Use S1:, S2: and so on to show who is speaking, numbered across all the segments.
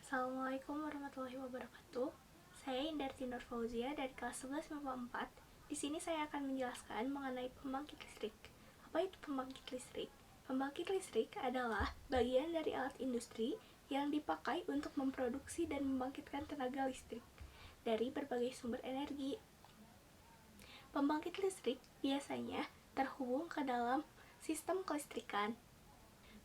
S1: Assalamualaikum warahmatullahi wabarakatuh. Saya Indarti Nur Fauzia dari kelas 11 MIPA 4. Di sini saya akan menjelaskan mengenai pembangkit listrik. Apa itu pembangkit listrik? Pembangkit listrik adalah bagian dari alat industri yang dipakai untuk memproduksi dan membangkitkan tenaga listrik dari berbagai sumber energi. Pembangkit listrik biasanya terhubung ke dalam sistem kelistrikan.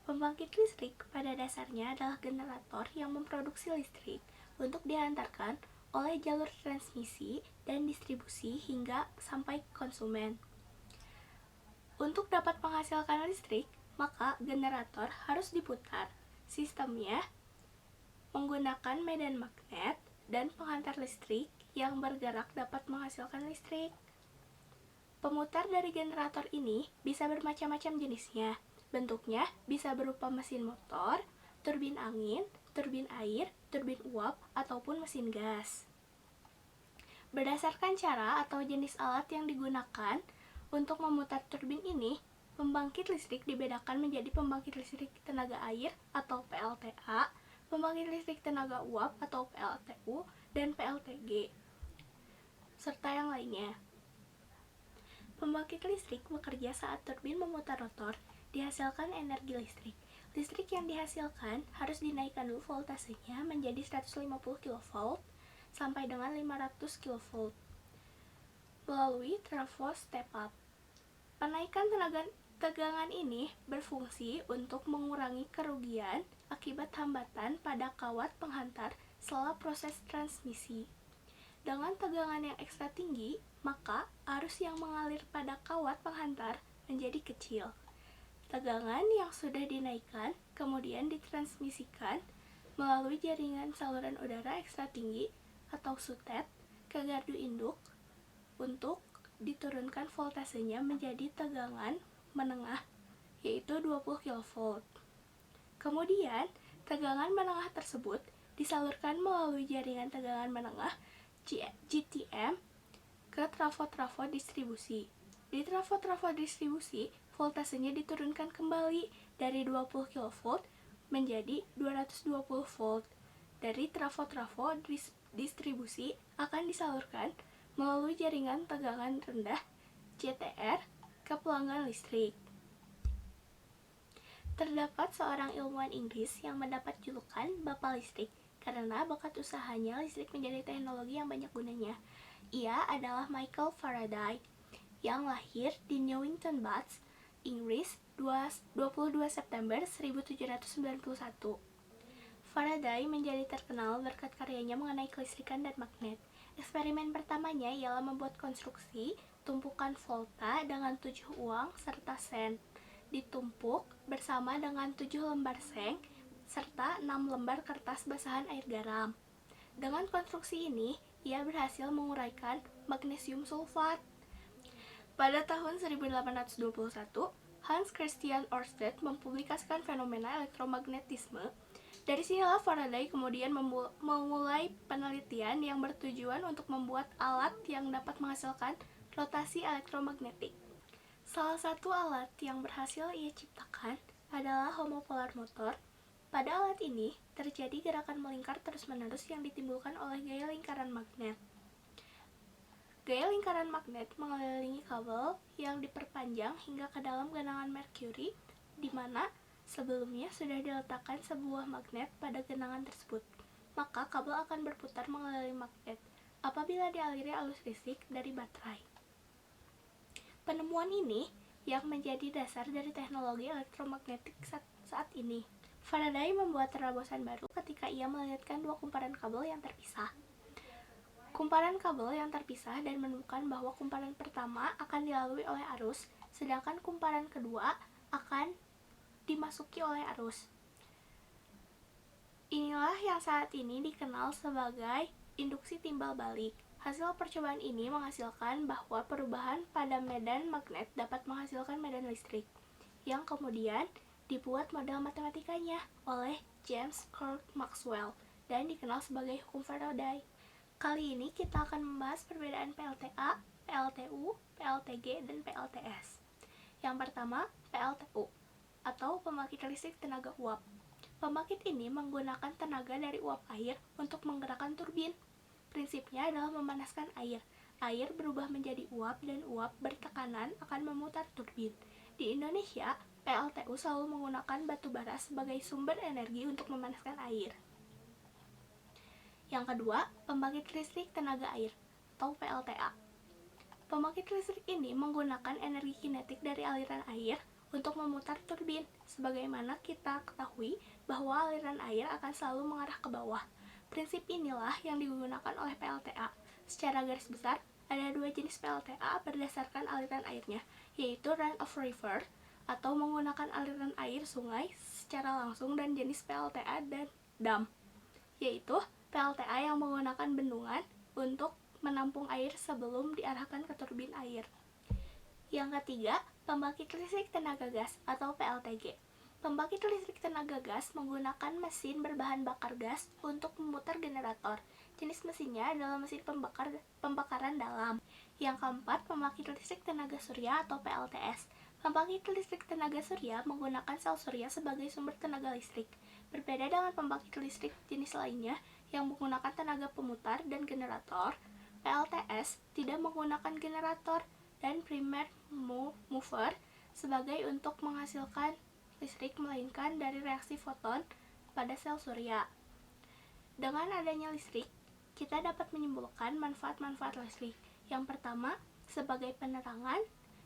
S1: Pembangkit listrik pada dasarnya adalah generator yang memproduksi listrik untuk dihantarkan oleh jalur transmisi dan distribusi hingga sampai konsumen. Untuk dapat menghasilkan listrik, maka generator harus diputar. Sistemnya menggunakan medan magnet dan penghantar listrik yang bergerak dapat menghasilkan listrik. Pemutar dari generator ini bisa bermacam-macam jenisnya. Bentuknya bisa berupa mesin motor, turbin angin, turbin air, turbin uap, ataupun mesin gas. Berdasarkan cara atau jenis alat yang digunakan untuk memutar turbin ini, pembangkit listrik dibedakan menjadi pembangkit listrik tenaga air atau PLTA, pembangkit listrik tenaga uap atau PLTU, dan PLTG, serta yang lainnya. Pembangkit listrik bekerja saat turbin memutar rotor, dihasilkan energi listrik. Listrik yang dihasilkan harus dinaikkan dulu voltasenya menjadi 150 kV sampai dengan 500 kV melalui trafo step up. Penaikan tegangan ini berfungsi untuk mengurangi kerugian akibat hambatan pada kawat penghantar setelah proses transmisi. Dengan tegangan yang ekstra tinggi, maka arus yang mengalir pada kawat penghantar menjadi kecil. Tegangan yang sudah dinaikkan kemudian ditransmisikan melalui jaringan saluran udara ekstra tinggi atau SUTET ke gardu induk untuk diturunkan voltasenya menjadi tegangan menengah, yaitu 20 kV. Kemudian, tegangan menengah tersebut disalurkan melalui jaringan tegangan menengah GTM ke trafo-trafo distribusi. Di trafo-trafo distribusi, voltasenya diturunkan kembali dari 20 kV menjadi 220 volt. Dari trafo-trafo distribusi akan disalurkan melalui jaringan tegangan rendah JTR ke pelanggan listrik. Terdapat seorang ilmuwan Inggris yang mendapat julukan Bapak Listrik karena bakat usahanya listrik menjadi teknologi yang banyak gunanya. Ia adalah Michael Faraday yang lahir di Newington Butts, Inggris 22 September 1791. Faraday menjadi terkenal berkat karyanya mengenai kelistrikan dan magnet. Eksperimen pertamanya ialah membuat konstruksi tumpukan volta dengan 7 uang serta sen ditumpuk bersama dengan 7 lembar seng serta 6 lembar kertas basahan air garam. Dengan konstruksi ini, ia berhasil menguraikan magnesium sulfat. Pada tahun 1821, Hans Christian Ørsted mempublikasikan fenomena elektromagnetisme. Dari sinilah Faraday kemudian memulai penelitian yang bertujuan untuk membuat alat yang dapat menghasilkan rotasi elektromagnetik. Salah satu alat yang berhasil ia ciptakan adalah homopolar motor. Pada alat ini, terjadi gerakan melingkar terus-menerus yang ditimbulkan oleh gaya lingkaran magnet. Gaya lingkaran magnet mengelilingi kabel yang diperpanjang hingga ke dalam genangan merkuri, di mana sebelumnya sudah diletakkan sebuah magnet pada genangan tersebut. Maka kabel akan berputar mengelilingi magnet apabila dialiri arus listrik dari baterai. Penemuan ini yang menjadi dasar dari teknologi elektromagnetik saat ini. Faraday membuat terobosan baru ketika ia melihatkan dua kumparan kabel yang terpisah. Kumparan kabel yang terpisah dan menemukan bahwa kumparan pertama akan dilalui oleh arus, sedangkan kumparan kedua akan dimasuki oleh arus. Inilah yang saat ini dikenal sebagai induksi timbal balik. Hasil percobaan ini menghasilkan bahwa perubahan pada medan magnet dapat menghasilkan medan listrik, yang kemudian dibuat model matematikanya oleh James Clerk Maxwell dan dikenal sebagai hukum Faraday. Kali ini kita akan membahas perbedaan PLTA, PLTU, PLTG, dan PLTS. Yang pertama, PLTU atau pembangkit listrik tenaga uap. Pembangkit ini menggunakan tenaga dari uap air untuk menggerakkan turbin. Prinsipnya adalah memanaskan air. Air berubah menjadi uap dan uap bertekanan akan memutar turbin. Di Indonesia, PLTU selalu menggunakan batu bara sebagai sumber energi untuk memanaskan air. Yang kedua, pembangkit listrik tenaga air atau PLTA. Pembangkit listrik ini menggunakan energi kinetik dari aliran air untuk memutar turbin. Sebagaimana kita ketahui bahwa aliran air akan selalu mengarah ke bawah. Prinsip inilah yang digunakan oleh PLTA. Secara garis besar, ada dua jenis PLTA berdasarkan aliran airnya, yaitu run of river atau menggunakan aliran air sungai secara langsung, dan jenis PLTA dan dam, yaitu PLTA yang menggunakan bendungan untuk menampung air sebelum diarahkan ke turbin air. Yang ketiga, pembangkit listrik tenaga gas atau PLTG. Pembangkit listrik tenaga gas menggunakan mesin berbahan bakar gas untuk memutar generator. Jenis mesinnya adalah mesin pembakaran dalam. Yang keempat, pembangkit listrik tenaga surya atau PLTS. Pembangkit listrik tenaga surya menggunakan sel surya sebagai sumber tenaga listrik. Berbeda dengan pembangkit listrik jenis lainnya yang menggunakan tenaga pemutar dan generator, PLTS tidak menggunakan generator dan primer mover sebagai untuk menghasilkan listrik, melainkan dari reaksi foton pada sel surya. Dengan adanya listrik, kita dapat menyimpulkan manfaat-manfaat listrik. Yang pertama, sebagai penerangan.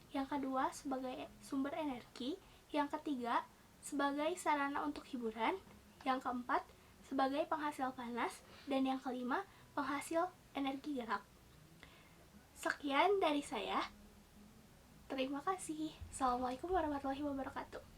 S1: Yang kedua, sebagai sumber energi. Yang ketiga, sebagai sarana untuk hiburan. Yang keempat, sebagai penghasil panas. Dan yang kelima, penghasil energi gerak. Sekian dari saya. Terima kasih. Assalamualaikum warahmatullahi wabarakatuh.